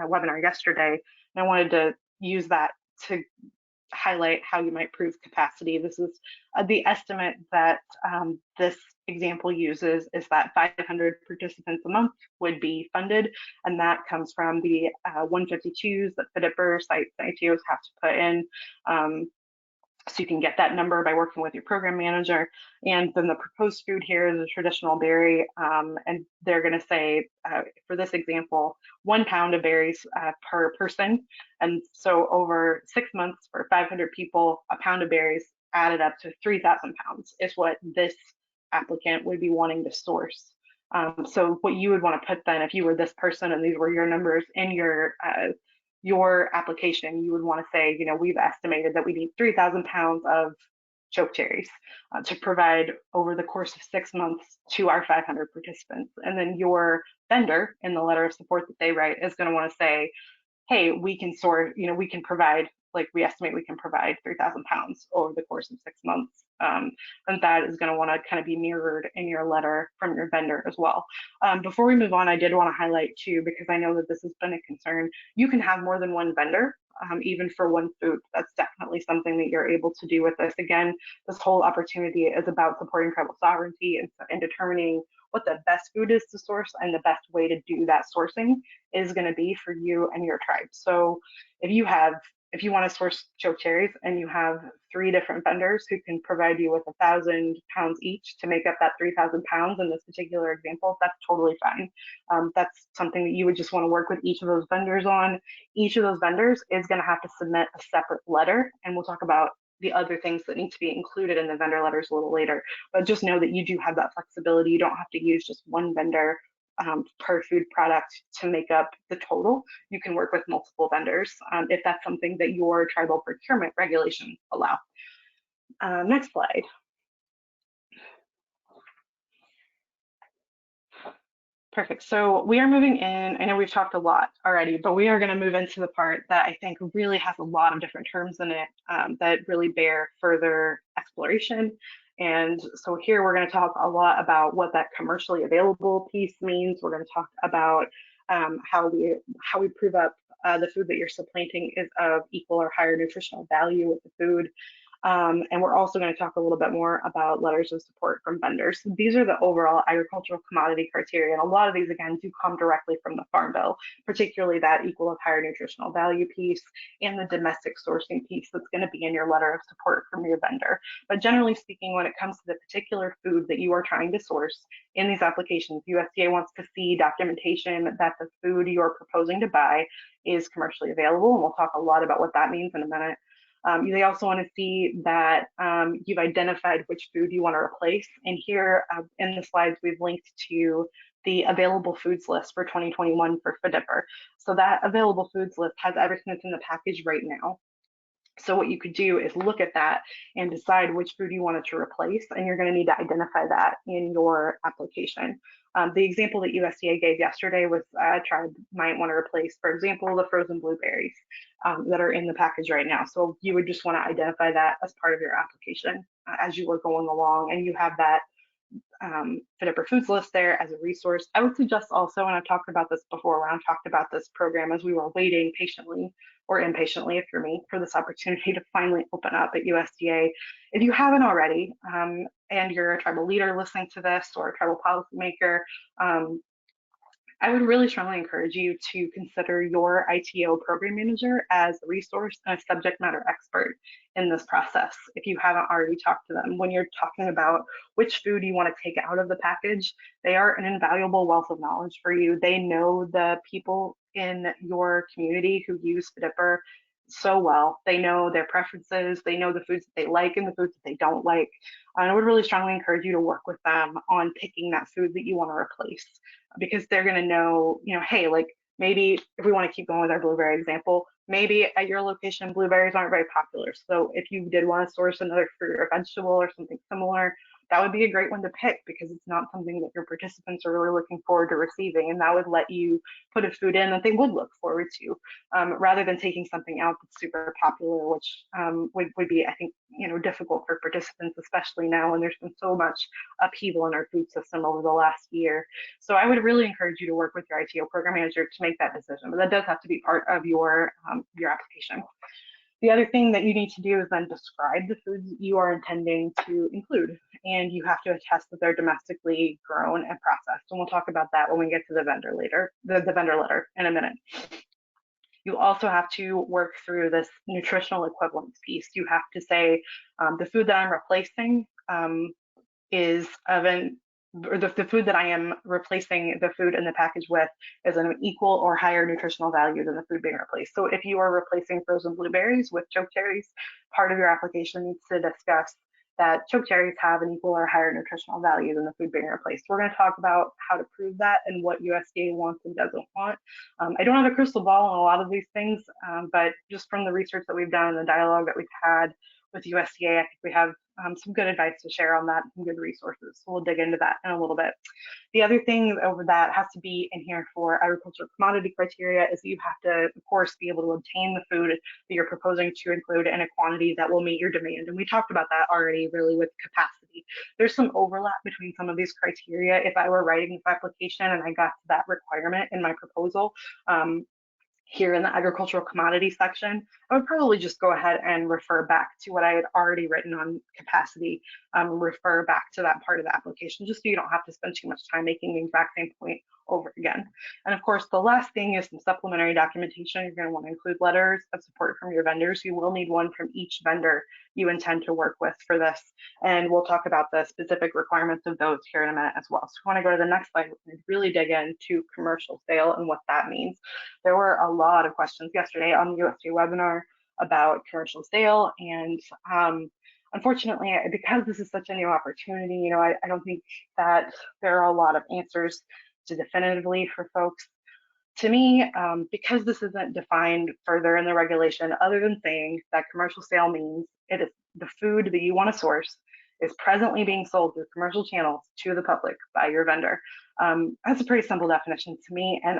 webinar yesterday. And I wanted to use that to highlight how you might prove capacity. This is the estimate that this example uses is that 500 participants a month would be funded, and that comes from the 152s that FDPIR sites and ITOs have to put in. So you can get that number by working with your program manager. And then the proposed food here is a traditional berry. And they're going to say, for this example, 1 pound of berries per person. And so over 6 months for 500 people, a pound of berries added up to 3,000 pounds is what this applicant would be wanting to source. So what you would want to put then, if you were this person and these were your numbers in your application, you would want to say, we've estimated that we need 3,000 pounds of choke cherries to provide over the course of 6 months to our 500 participants. And then your vendor in the letter of support that they write is going to want to say, hey, we can sort, we can provide, like we estimate we can provide 3,000 pounds over the course of 6 months. And that is going to want to kind of be mirrored in your letter from your vendor as well. Before we move on, I did want to highlight too, because I know that this has been a concern, you can have more than one vendor. Even for one food, that's definitely something that you're able to do with this. Again, this whole opportunity is about supporting tribal sovereignty and determining what the best food is to source, and the best way to do that sourcing is going to be for you and your tribe. So if you want to source choke cherries and you have 3 different vendors who can provide you with 1,000 pounds each to make up that 3,000 pounds in this particular example, that's totally fine. That's something that you would just want to work with each of those vendors on. Each of those vendors is going to have to submit a separate letter, and we'll talk about the other things that need to be included in the vendor letters a little later. But just know that you do have that flexibility. You don't have to use just one vendor per food product to make up the total. You can work with multiple vendors if that's something that your tribal procurement regulations allow. Next slide. Perfect. So we are moving in. I know we've talked a lot already, but we are going to move into the part that I think really has a lot of different terms in it that really bear further exploration. And so here we're going to talk a lot about what that commercially available piece means. We're going to talk about how we prove up the food that you're supplanting is of equal or higher nutritional value with the food. And we're also going to talk a little bit more about letters of support from vendors. So these are the overall agricultural commodity criteria. And a lot of these, again, do come directly from the Farm Bill, particularly that equal or higher nutritional value piece and the domestic sourcing piece that's going to be in your letter of support from your vendor. But generally speaking, when it comes to the particular food that you are trying to source in these applications, USDA wants to see documentation that the food you're proposing to buy is commercially available. And we'll talk a lot about what that means in a minute. They also want to see that you've identified which food you want to replace. And here in the slides, we've linked to the available foods list for 2021 for FDPIR. So that available foods list has everything that's in the package right now. So what you could do is look at that and decide which food you wanted to replace, and you're going to need to identify that in your application. The example that USDA gave yesterday was a tribe might want to replace, for example, the frozen blueberries that are in the package right now. So you would just want to identify that as part of your application as you were going along, and you have that FDPIR foods list there as a resource. I would suggest also, and I've talked about this before, when I've talked about this program as we were waiting patiently or impatiently, if you're me, for this opportunity to finally open up at USDA. If you haven't already, and you're a tribal leader listening to this or a tribal policymaker, I would really strongly encourage you to consider your ITO program manager as a resource and a subject matter expert in this process if you haven't already talked to them. When you're talking about which food you want to take out of the package, they are an invaluable wealth of knowledge for you. They know the people in your community who use FDPIR so well. They know their preferences, they know the foods that they like and the foods that they don't like. And I would really strongly encourage you to work with them on picking that food that you want to replace, because they're going to know, hey, like maybe if we want to keep going with our blueberry example, maybe at your location, blueberries aren't very popular. So if you did want to source another fruit or vegetable or something similar, that would be a great one to pick, because it's not something that your participants are really looking forward to receiving. And that would let you put a food in that they would look forward to, rather than taking something out that's super popular, which would be, I think, difficult for participants, especially now when there's been so much upheaval in our food system over the last year. So I would really encourage you to work with your ITO program manager to make that decision, but that does have to be part of your application. The other thing that you need to do is then describe the foods you are intending to include, and you have to attest that they're domestically grown and processed. And we'll talk about that when we get to the vendor later, the vendor letter in a minute. You also have to work through this nutritional equivalence piece. You have to say the food that I'm replacing is of an or the food that I am replacing the food in the package with is an equal or higher nutritional value than the food being replaced. So if you are replacing frozen blueberries with choke cherries, part of your application needs to discuss that choke cherries have an equal or higher nutritional value than the food being replaced. We're going to talk about how to prove that and what USDA wants and doesn't want. I don't have a crystal ball on a lot of these things, but just from the research that we've done and the dialogue that we've had with USDA, I think we have some good advice to share on that, some good resources. So we'll dig into that in a little bit. The other thing over that has to be in here for agricultural commodity criteria is that you have to, of course, be able to obtain the food that you're proposing to include in a quantity that will meet your demand. And we talked about that already really with capacity. There's some overlap between some of these criteria. If I were writing this application and I got to that requirement in my proposal, here in the agricultural commodity section, I would probably just go ahead and refer back to what I had already written on capacity, refer back to that part of the application, just so you don't have to spend too much time making the exact same point over again. And of course, the last thing is some supplementary documentation. You're going to want to include letters of support from your vendors. You will need one from each vendor you intend to work with for this. And we'll talk about the specific requirements of those here in a minute as well. So I want to go to the next slide and really dig into commercial sale and what that means. There were a lot of questions yesterday on the USDA webinar about commercial sale, and unfortunately, because this is such a new opportunity, I don't think that there are a lot of answers to definitively for folks. To me, because this isn't defined further in the regulation, other than saying that commercial sale means it is the food that you want to source is presently being sold through commercial channels to the public by your vendor. That's a pretty simple definition to me, and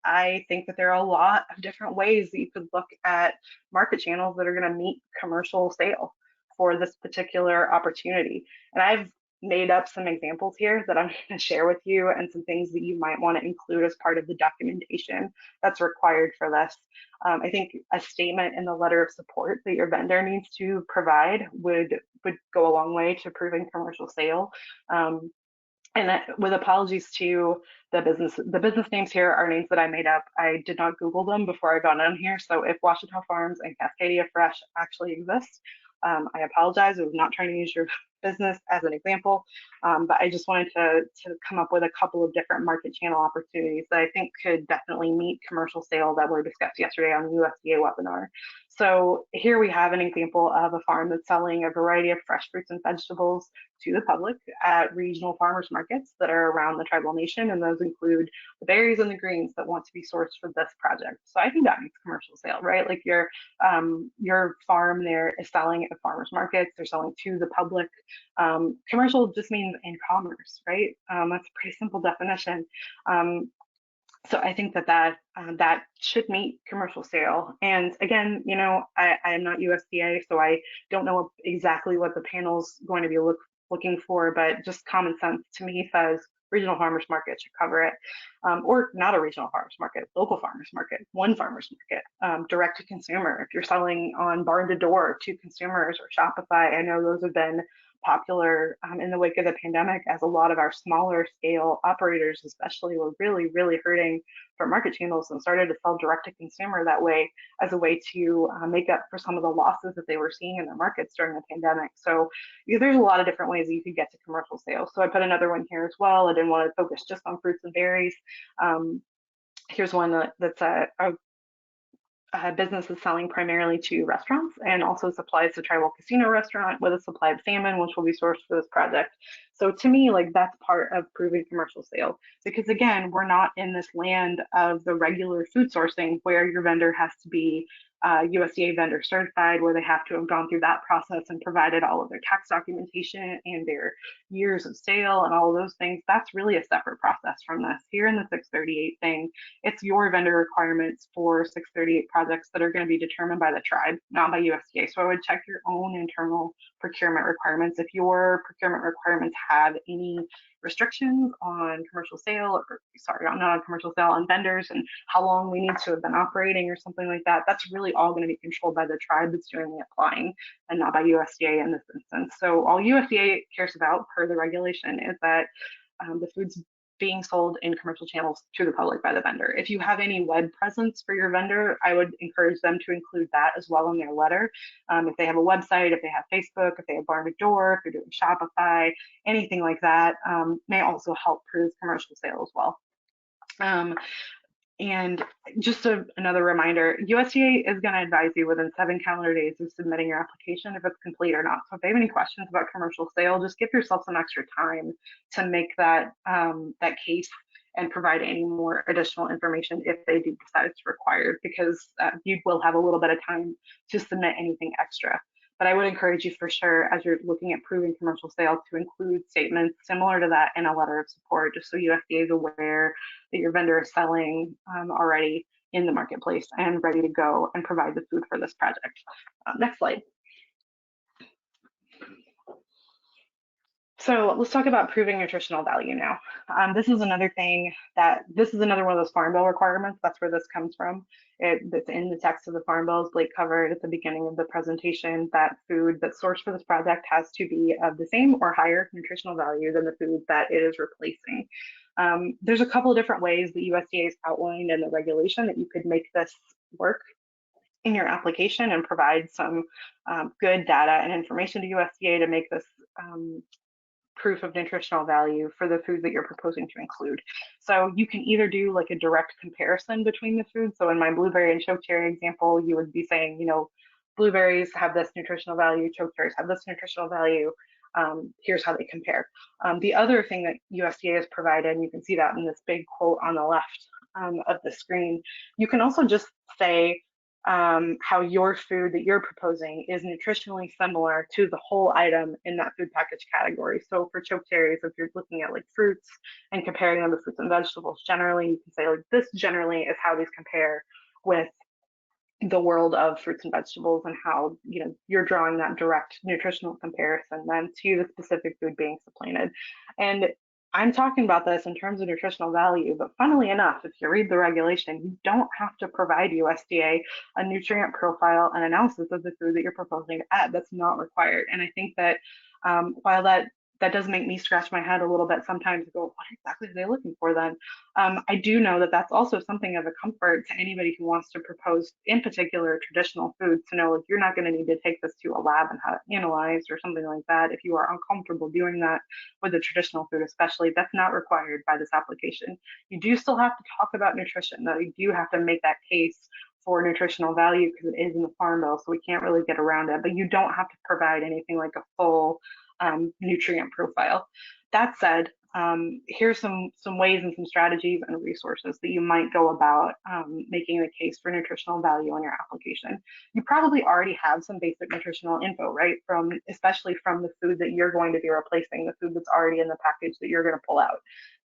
I think that there are a lot of different ways that you could look at market channels that are going to meet commercial sale for this particular opportunity. And I've made up some examples here that I'm going to share with you and some things that you might want to include as part of the documentation that's required for this. I think a statement in the letter of support that your vendor needs to provide would go a long way to proving commercial sale. And with apologies to the business names here are names that I made up. I did not Google them before I got on here. So if Washita Farms and Cascadia Fresh actually exist, I apologize. I was not trying to use your business as an example, but I just wanted to come up with a couple of different market channel opportunities that I think could definitely meet commercial sale that were discussed yesterday on the USDA webinar. So here we have an example of a farm that's selling a variety of fresh fruits and vegetables to the public at regional farmers markets that are around the tribal nation, and those include the berries and the greens that want to be sourced for this project. So I think that means commercial sale, right? Like your farm there is selling at farmers markets, they're selling to the public. Commercial just means in commerce, right? That's a pretty simple definition. So I think that should meet commercial sale. And again, I am not USDA, so I don't know exactly what the panel's going to be looking for, but just common sense to me says regional farmers market should cover it, or not a regional farmers market, local farmers market, one farmers market, direct to consumer. If you're selling on barn to door to consumers or Shopify, I know those have been popular in the wake of the pandemic, as a lot of our smaller scale operators especially were really, really hurting for market channels and started to sell direct to consumer that way as a way to make up for some of the losses that they were seeing in their markets during the pandemic. So there's a lot of different ways that you could get to commercial sales. So I put another one here as well. I didn't want to focus just on fruits and berries. Here's one that's a business is selling primarily to restaurants and also supplies the tribal casino restaurant with a supply of salmon, which will be sourced for this project. So to me, like, that's part of proving commercial sale, because again, we're not in this land of the regular food sourcing where your vendor has to be USDA vendor certified, where they have to have gone through that process and provided all of their tax documentation and their years of sale and all of those things. That's really a separate process from this. Here in the 638 thing, it's your vendor requirements for 638 projects that are going to be determined by the tribe, not by USDA. So I would check your own internal procurement requirements. If your procurement requirements have any restrictions on commercial sale, or sorry, not on commercial sale, on vendors and how long we need to have been operating or something like that, that's really all going to be controlled by the tribe that's doing the applying and not by USDA in this instance. So all USDA cares about per the regulation is that the foods being sold in commercial channels to the public by the vendor. If you have any web presence for your vendor, I would encourage them to include that as well in their letter. If they have a website, if they have Facebook, if they have Barn to Door, if you're doing Shopify, anything like that, may also help prove commercial sale as well. And just another reminder, USDA is going to advise you within 7 calendar days of submitting your application if it's complete or not. So if they have any questions about commercial sale, just give yourself some extra time to make that case and provide any more additional information if they do decide it's required, because you will have a little bit of time to submit anything extra. But I would encourage you for sure, as you're looking at proving commercial sale, to include statements similar to that in a letter of support, just so USDA is aware that your vendor is selling already in the marketplace and ready to go and provide the food for this project. Next slide. So let's talk about proving nutritional value now. This is another one of those Farm Bill requirements. That's where this comes from. It's in the text of the Farm Bill. Blake covered at the beginning of the presentation that food that's sourced for this project has to be of the same or higher nutritional value than the food that it is replacing. There's a couple of different ways that USDA has outlined in the regulation that you could make this work in your application and provide some good data and information to USDA to make this proof of nutritional value for the food that you're proposing to include. So you can either do like a direct comparison between the foods. So in my blueberry and chokecherry example, you would be saying, blueberries have this nutritional value, chokecherries have this nutritional value. Here's how they compare. The other thing that USDA has provided, and you can see that in this big quote on the left of the screen, you can also just say how your food that you're proposing is nutritionally similar to the whole item in that food package category. So for chokecherries, if you're looking at like fruits and comparing them to fruits and vegetables, generally you can say like this generally is how these compare with the world of fruits and vegetables, and how you're drawing that direct nutritional comparison then to the specific food being supplanted. And I'm talking about this in terms of nutritional value, but funnily enough, if you read the regulation, you don't have to provide USDA a nutrient profile and analysis of the food that you're proposing to add. That's not required. And I think that while that does make me scratch my head a little bit sometimes to go, what exactly are they looking for then? I do know that that's also something of a comfort to anybody who wants to propose, in particular, traditional foods, to know, like, you're not going to need to take this to a lab and have it analyzed or something like that. If you are uncomfortable doing that with a traditional food, especially, that's not required by this application. You do still have to talk about nutrition, though. You do have to make that case for nutritional value because it is in the Farm Bill, so we can't really get around it. But you don't have to provide anything like a full nutrient profile. That said, here's some ways and some strategies and resources that you might go about making the case for nutritional value on your application. You probably already have some basic nutritional info, right? Especially from the food that you're going to be replacing, the food that's already in the package that you're going to pull out.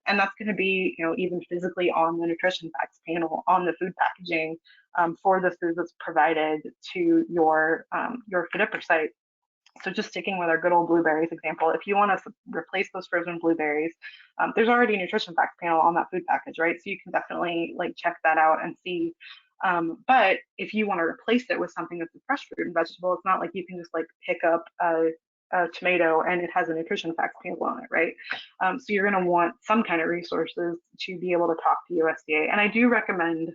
And that's going to be, even physically on the nutrition facts panel on the food packaging for the food that's provided to your FDPIR site. So just sticking with our good old blueberries example, if you want to replace those frozen blueberries, there's already a nutrition facts panel on that food package, right? So you can definitely check that out and see. But if you want to replace it with something that's a fresh fruit and vegetable, it's not like you can just pick up a tomato and it has a nutrition facts panel on it, right? So you're going to want some kind of resources to be able to talk to USDA. And I do recommend,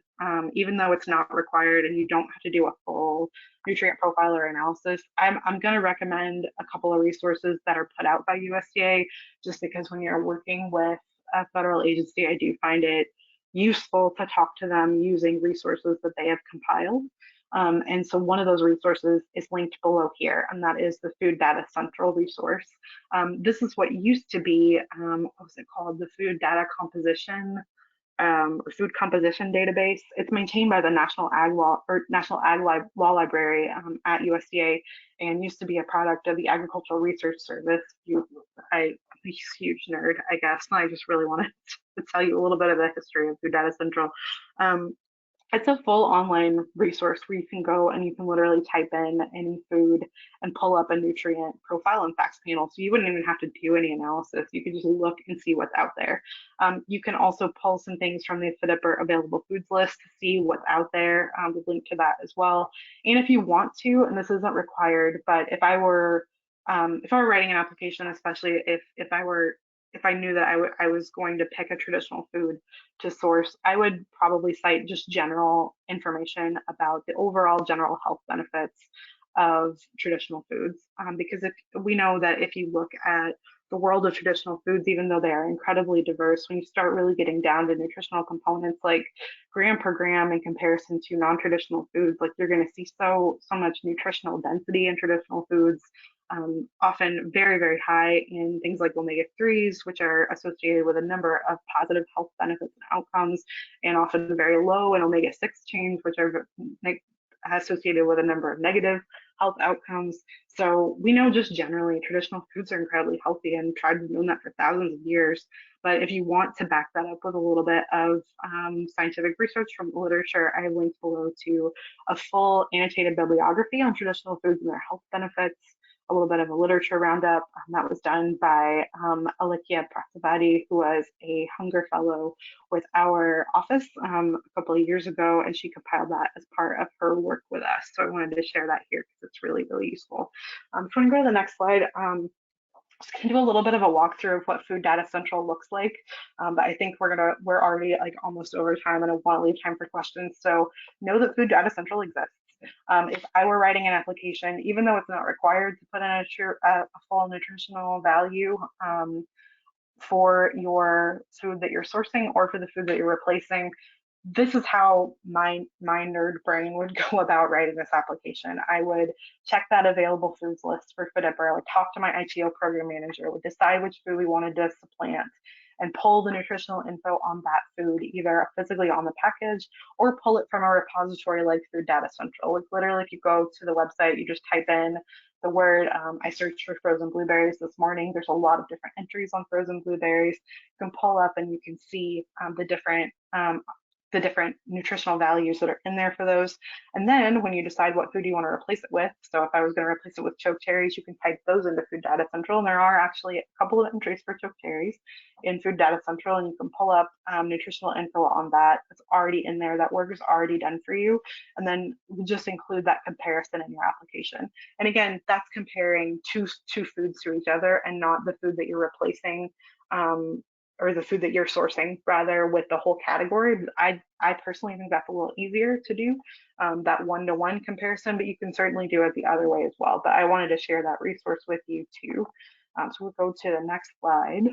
even though it's not required and you don't have to do a full nutrient profile or analysis, I'm going to recommend a couple of resources that are put out by USDA, just because when you're working with a federal agency, I do find it useful to talk to them using resources that they have compiled. And so one of those resources is linked below here, and that is the Food Data Central resource. This is what used to be, what was it called? The Food Data Composition or Food Composition Database. It's maintained by the National Ag Law Library at USDA, and used to be a product of the Agricultural Research Service. I'm a huge nerd, I guess, and I just really wanted to tell you a little bit of the history of Food Data Central. It's a full online resource where you can go and you can literally type in any food and pull up a nutrient profile and facts panel. So you wouldn't even have to do any analysis. You could just look and see what's out there. You can also pull some things from the FDPIR available foods list to see what's out there. We'll link to that as well. And if you want to, and this isn't required, but if I were writing an application, especially if if I knew that I was going to pick a traditional food to source, I would probably cite just general information about the overall general health benefits of traditional foods. Because if we know that if you look at the world of traditional foods, even though they are incredibly diverse, when you start really getting down to nutritional components like gram per gram in comparison to non-traditional foods, like you're going to see so much nutritional density in traditional foods, often very, very high in things like omega-3s, which are associated with a number of positive health benefits and outcomes, and often very low in omega-6 chains, which are associated with a number of negative health outcomes. So we know just generally traditional foods are incredibly healthy, and tribes have known that for thousands of years. But if you want to back that up with a little bit of scientific research from the literature, I have linked below to a full annotated bibliography on traditional foods and their health benefits, a little bit of a literature roundup that was done by Alikia Prasavati, who was a hunger fellow with our office a couple of years ago, and she compiled that as part of her work with us. So I wanted to share that here because it's really, really useful. So I'm going to go to the next slide. Just gonna do a little bit of a walkthrough of what Food Data Central looks like, but I think we're already like almost over time, and I want to leave time for questions. So know that Food Data Central exists. If I were writing an application, even though it's not required to put in a full nutritional value for your food that you're sourcing or for the food that you're replacing, this is how my nerd brain would go about writing this application. I would check that available foods list for FDPIR. I would talk to my ITO program manager, would decide which food we wanted to supplant, and pull the nutritional info on that food, either physically on the package or pull it from a repository like Food Data Central. Like literally, if you go to the website, you just type in the word, I searched for frozen blueberries this morning. There's a lot of different entries on frozen blueberries. You can pull up and you can see the different nutritional values that are in there for those. And then when you decide what food you want to replace it with, so if I was going to replace it with choke cherries, you can type those into Food Data Central. And there are actually a couple of entries for choke cherries in Food Data Central, and you can pull up nutritional info on that. It's already in there. That work is already done for you. And then just include that comparison in your application. And again, that's comparing two foods to each other and not the food that you're replacing or the food that you're sourcing rather with the whole category. I personally think that's a little easier to do, that one-to-one comparison, but you can certainly do it the other way as well. But I wanted to share that resource with you too. So we'll go to the next slide.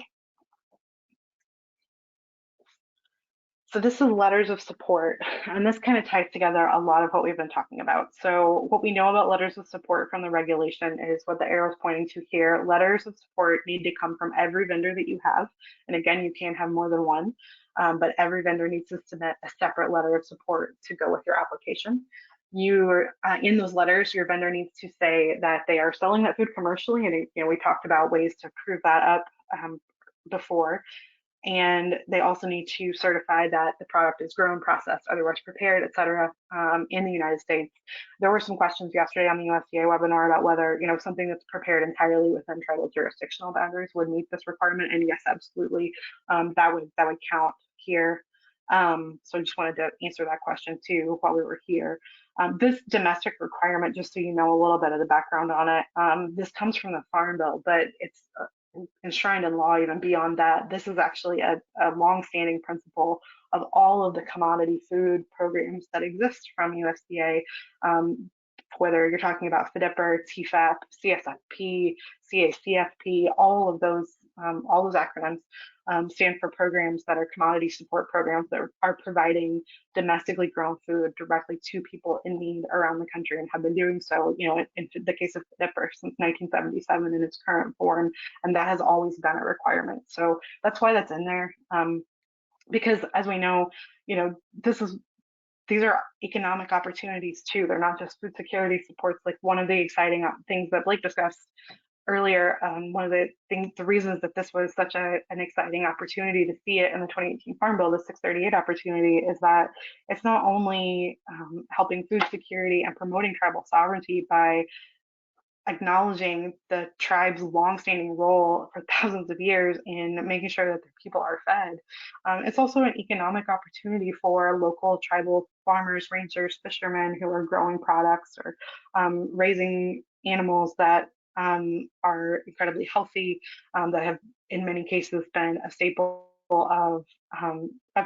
So this is letters of support, and this kind of ties together a lot of what we've been talking about. So what we know about letters of support from the regulation is what the arrow is pointing to here. Letters of support need to come from every vendor that you have. And again, you can have more than one, but every vendor needs to submit a separate letter of support to go with your application. In those letters, your vendor needs to say that they are selling that food commercially, and we talked about ways to prove that up before. And they also need to certify that the product is grown, processed, otherwise prepared, et cetera, in the United States. There were some questions yesterday on the USDA webinar about whether something that's prepared entirely within tribal jurisdictional boundaries would meet this requirement. And yes, absolutely, that would count here. So I just wanted to answer that question too while we were here. This domestic requirement, just so you know a little bit of the background on it, this comes from the Farm Bill, but it's enshrined in law even beyond that. This is actually a long-standing principle of all of the commodity food programs that exist from USDA, whether you're talking about FDPIR, TFAP, CSFP, CACFP, all of those acronyms stand for programs that are commodity support programs that are providing domestically grown food directly to people in need around the country, and have been doing so, in the case of FDPIR since 1977 in its current form, and that has always been a requirement. So that's why that's in there, because as we know, these are economic opportunities too. They're not just food security supports. Like one of the exciting things that Blake discussed earlier, one of the reasons that this was such an exciting opportunity to see it in the 2018 Farm Bill, the 638 opportunity, is that it's not only helping food security and promoting tribal sovereignty by acknowledging the tribe's longstanding role for thousands of years in making sure that their people are fed. It's also an economic opportunity for local tribal farmers, rangers, fishermen who are growing products or raising animals that are incredibly healthy, that have in many cases been a staple of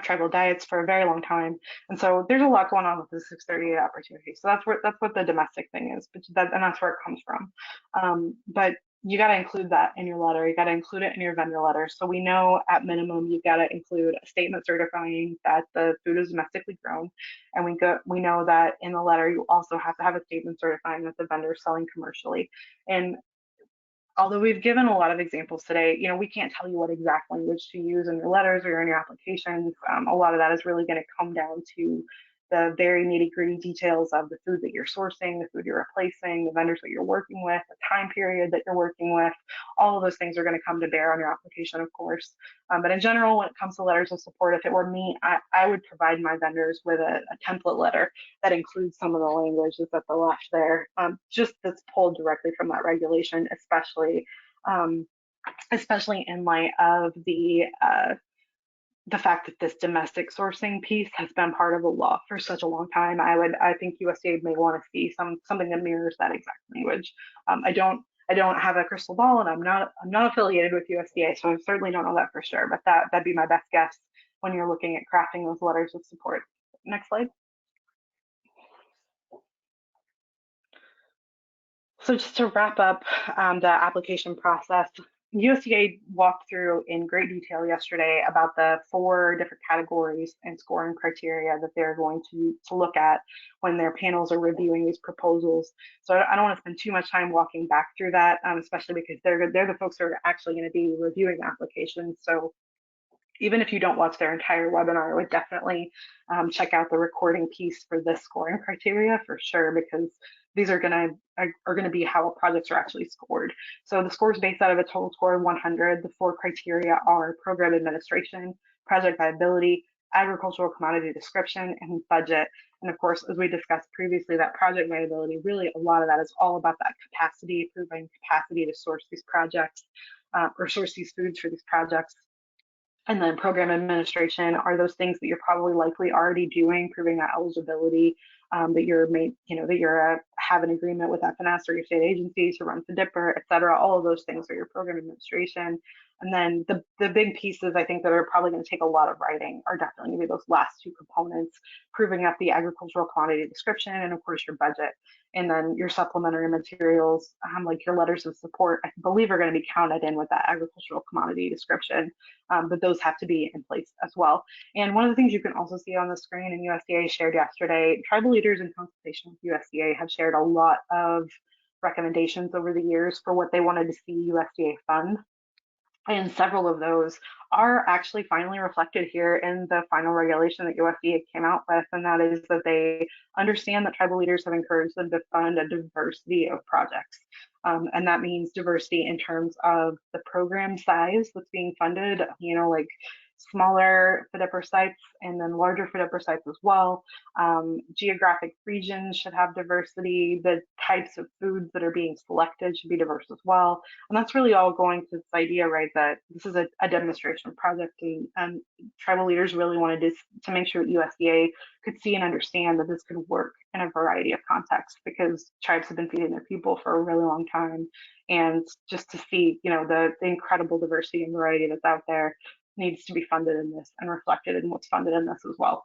tribal diets for a very long time. And so there's a lot going on with the 638 opportunity. So that's what the domestic thing is, and that's where it comes from. But you got to include that in your letter. You got to include it in your vendor letter. So we know at minimum you've got to include a statement certifying that the food is domestically grown, and we know that in the letter you also have to have a statement certifying that the vendor is selling commercially. And although we've given a lot of examples today, we can't tell you what exact language to use in your letters or in your applications. A lot of that is really going to come down to the very nitty gritty details of the food that you're sourcing, the food you're replacing, the vendors that you're working with, the time period that you're working with. All of those things are going to come to bear on your application, of course. But in general, when it comes to letters of support, if it were me, I would provide my vendors with a template letter that includes some of the language that's at the left there, just that's pulled directly from that regulation, um, especially in light of the fact that this domestic sourcing piece has been part of the law for such a long time. I think USDA may want to see something that mirrors that exact language. I don't have a crystal ball, and I'm not affiliated with USDA, so I certainly don't know that for sure. But that'd be my best guess when you're looking at crafting those letters of support. Next slide. So just to wrap up the application process, USDA walked through in great detail yesterday about the 4 different categories and scoring criteria that they're going to look at when their panels are reviewing these proposals. So I don't want to spend too much time walking back through that, especially because they're the folks who are actually going to be reviewing applications. So even if you don't watch their entire webinar, I would definitely check out the recording piece for this scoring criteria for sure, because these are gonna be how projects are actually scored. So the score is based out of a total score of 100. The 4 criteria are program administration, project viability, agricultural commodity description, and budget. And of course, as we discussed previously, that project viability, really a lot of that is all about that capacity, proving capacity to source these projects or source these foods for these projects. And then program administration are those things that you're probably likely already doing, proving that eligibility, that you're have an agreement with FNS or your state agencies to run FDPIR, et cetera. All of those things are your program administration. And then the big pieces I think that are probably going to take a lot of writing are definitely going to be those last 2 components, proving up the agricultural commodity description and of course your budget. And then your supplementary materials, like your letters of support, I believe are going to be counted in with that agricultural commodity description. But those have to be in place as well. And one of the things you can also see on the screen, and USDA shared yesterday, tribal leaders in consultation with USDA have shared a lot of recommendations over the years for what they wanted to see USDA fund. And several of those are actually finally reflected here in the final regulation that USDA came out with, and that is that they understand that tribal leaders have encouraged them to fund a diversity of projects. And that means diversity in terms of the program size that's being funded, like smaller FDPIR sites and then larger FDPIR sites as well. Geographic regions should have diversity. The types of foods that are being selected should be diverse as well. And that's really all going to this idea, right, that this is a demonstration project, and tribal leaders really wanted to make sure that USDA could see and understand that this could work in a variety of contexts, because tribes have been feeding their people for a really long time. And just to see, the incredible diversity and variety that's out there needs to be funded in this and reflected in what's funded in this as well.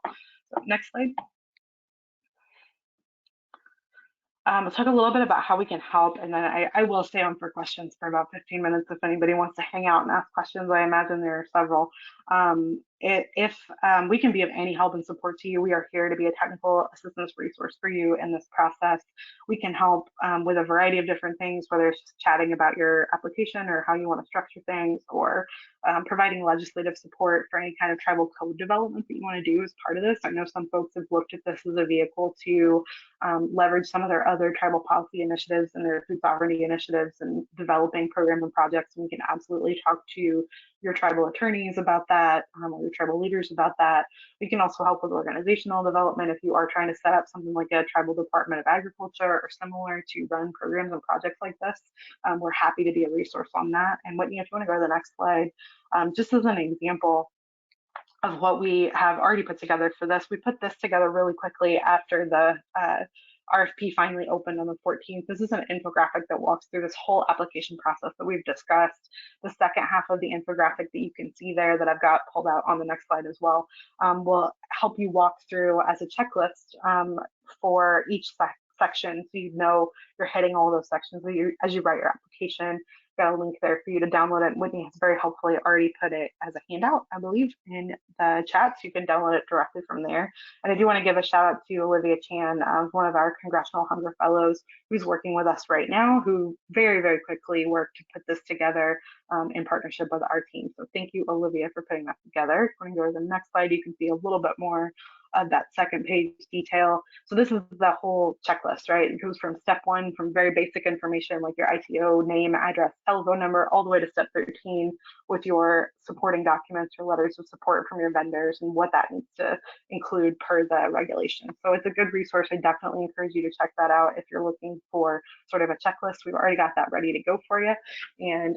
So next slide. Let's talk a little bit about how we can help, and then I will stay on for questions for about 15 minutes if anybody wants to hang out and ask questions. I imagine there are several. If we can be of any help and support to you, we are here to be a technical assistance resource for you in this process. We can help with a variety of different things, whether it's just chatting about your application or how you want to structure things, or providing legislative support for any kind of tribal code development that you want to do as part of this. I know some folks have looked at this as a vehicle to leverage some of their other tribal policy initiatives and their food sovereignty initiatives and developing programs and projects. And we can absolutely talk to your tribal attorneys about that, or your tribal leaders about that. We can also help with organizational development if you are trying to set up something like a tribal department of agriculture or similar to run programs and projects like this. We're happy to be a resource on that. And if you want to go to the next slide, just as an example of what we have already put together for this, we put this together really quickly after the RFP finally opened on the 14th. This is an infographic that walks through this whole application process that we've discussed. The second half of the infographic that you can see there that I've got pulled out on the next slide as well will help you walk through as a checklist for each section, so you know you're hitting all those sections as you write your application. Got a link there for you to download it. Whitney has very helpfully already put it as a handout, I believe, in the chat, so you can download it directly from there. And I do want to give a shout out to Olivia Chan, one of our Congressional Hunger Fellows, who's working with us right now, who very, very quickly worked to put this together in partnership with our team. So thank you, Olivia, for putting that together. Going to go to the next slide, you can see a little bit more of that second page detail. So this is the whole checklist, right? It goes from step 1, from very basic information like your ITO, name, address, telephone number, all the way to step 13 with your supporting documents or letters of support from your vendors and what that needs to include per the regulation. So it's a good resource. I definitely encourage you to check that out if you're looking for sort of a checklist. We've already got that ready to go for you. And